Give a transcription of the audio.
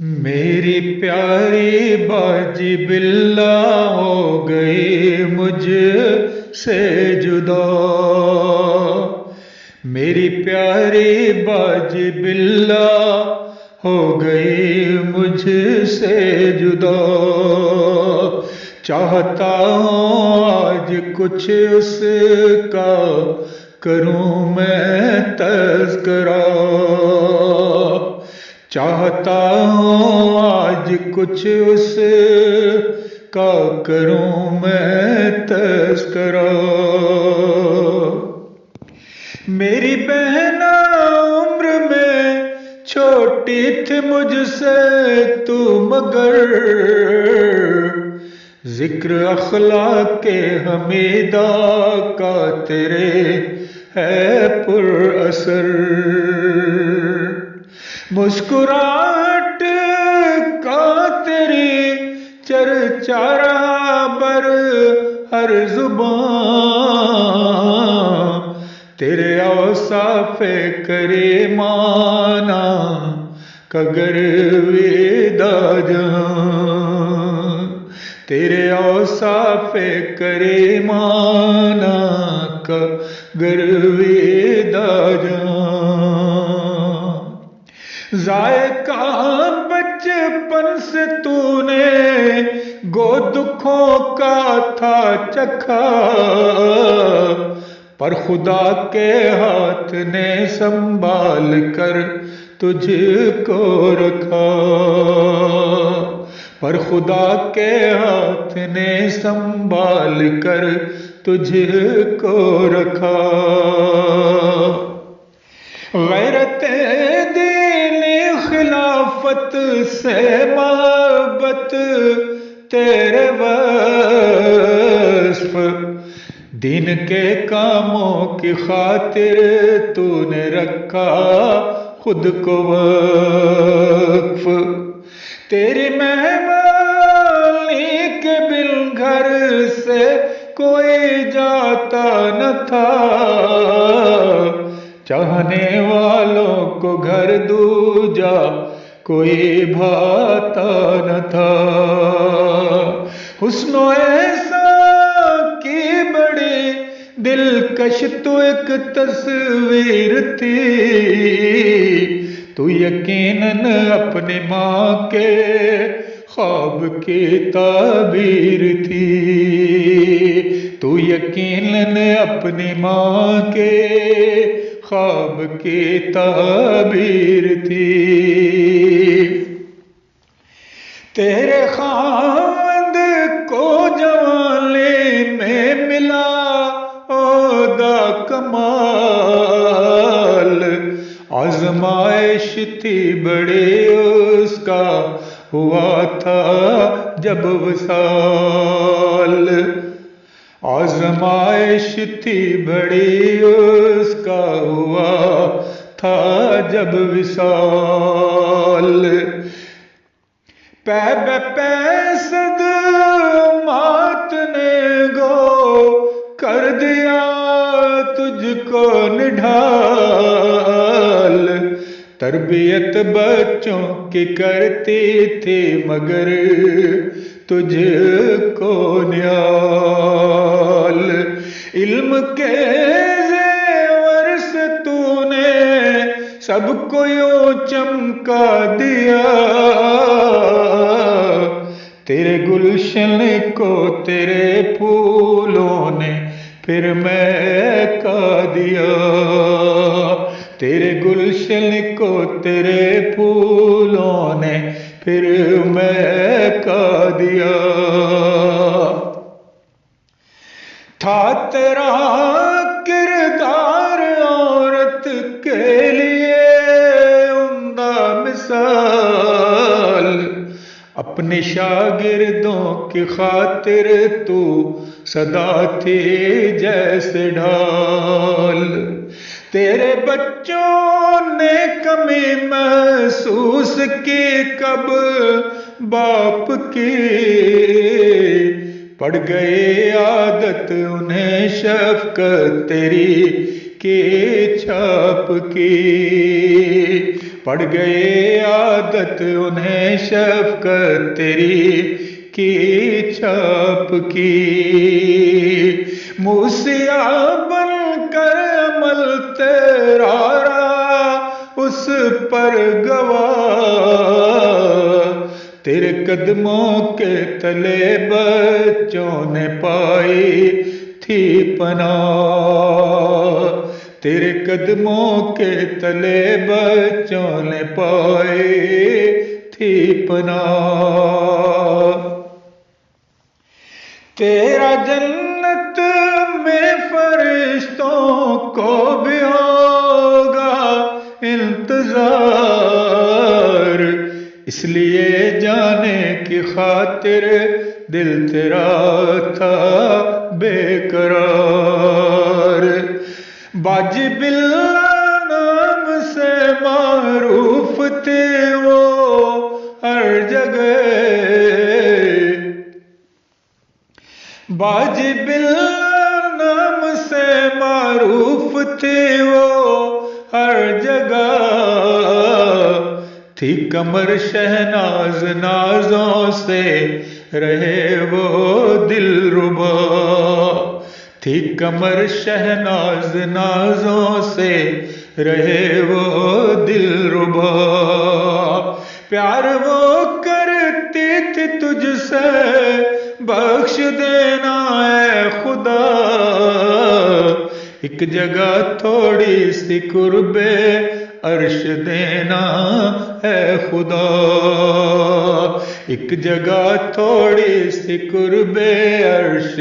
मेरी प्यारी बाजी बिल्ला हो गई मुझसे जुदा। मेरी प्यारी बाजी बिल्ला हो गई मुझसे जुदा। चाहता हूँ आज कुछ उसका करूँ मैं तज़किरा। चाहता हूँ आज कुछ उसका करूँ मैं तज़किरा। मेरी बहना उम्र में छोटी थी मुझसे तू, मगर जिक्र अखलाक के हमीदा का तेरे है पुरअसर। मुस्कुराहट का तेरी चर्चा रहा बर हर जुबान। तेरे औसाफ़े करीमाना कगर विदा जहां। तेरे औसाफ़े करीमाना कगर विदा जहां। जायका बचपन से तूने गो दुखों का था चखा, पर खुदा के हाथ ने संभाल कर तुझको रखा। पर खुदा के हाथ ने संभाल कर तुझको रखा। गैरते दीनी खिलाफत से मोहब्बत तेरे वस्फ, दीन के कामों की खातिर तूने रखा खुद को वक्फ। तेरी मेहमानी के बिन घर से कोई जाता न था। चाहने वालों को घर दूजा कोई भाता न था। हुस्नो ऐसा की बड़ी दिलकश तो एक तस्वीर थी। तू यकीनन अपनी माँ के ख्वाब की ताबीर थी। तू यकीनन अपनी माँ के ख्वाब की ताबीर थी। तेरे खामद को जवानी में मिला ओदा कमाल। आजमाइश थी बड़ी उसका हुआ था जब वसाल। आजमाइश थी बड़ी उसका हुआ था जब विसाल। पैसद मात ने गो कर दिया तुझको निढाल। तरबियत बच्चों की करती थी मगर तुझको न्याल। इल्म के ज़ेवर से तूने सबको यूं चमका दिया। तेरे गुलशन को तेरे फूलों ने फिर महका दिया। तेरे गुलशन को तेरे फूलों ने फिर महका दिया। था तेरा किरदार औरत के लिए उम्दा मिसाल। अपने शागिर्दों की खातिर तू सदा थी जैसे ढाल। तेरे बच्चों ने कमी महसूस की कब बाप की। पड़ गई आदत उन्हें शफ़क़त तेरी की छाप की। पड़ गए आदत उन्हें शफ़क़त तेरी की छाप की। मूसिया बनकर अमल तेरा उस पर गवाह, तेरे कदमों के तले बच्चों ने पाई थी पनाह। तेरे कदमों के तले बच्चों ने पाई थी पनाह। तेरा जन्नत में फरिश्तों को भी होगा इंतजार, इसलिए जाने की खातिर दिल तेरा था बेकरार। बाजी बिल्ला नाम से मारूफ थे वो हर जगह, बाजी बिल्ला नाम से मारूफ थे वो हर जगह। थी कमर शहनाज नाजों से रहे वो दिलरुबा, थी कमर शहनाज नाजों से रहे वो दिलरुबा। प्यार वो करती थी तुझसे बख्श देना है खुदा, एक जगह थोड़ी सी कुर्बे अर्श देना है खुदा, एक जगह थोड़ी सी कुर्बे अर्श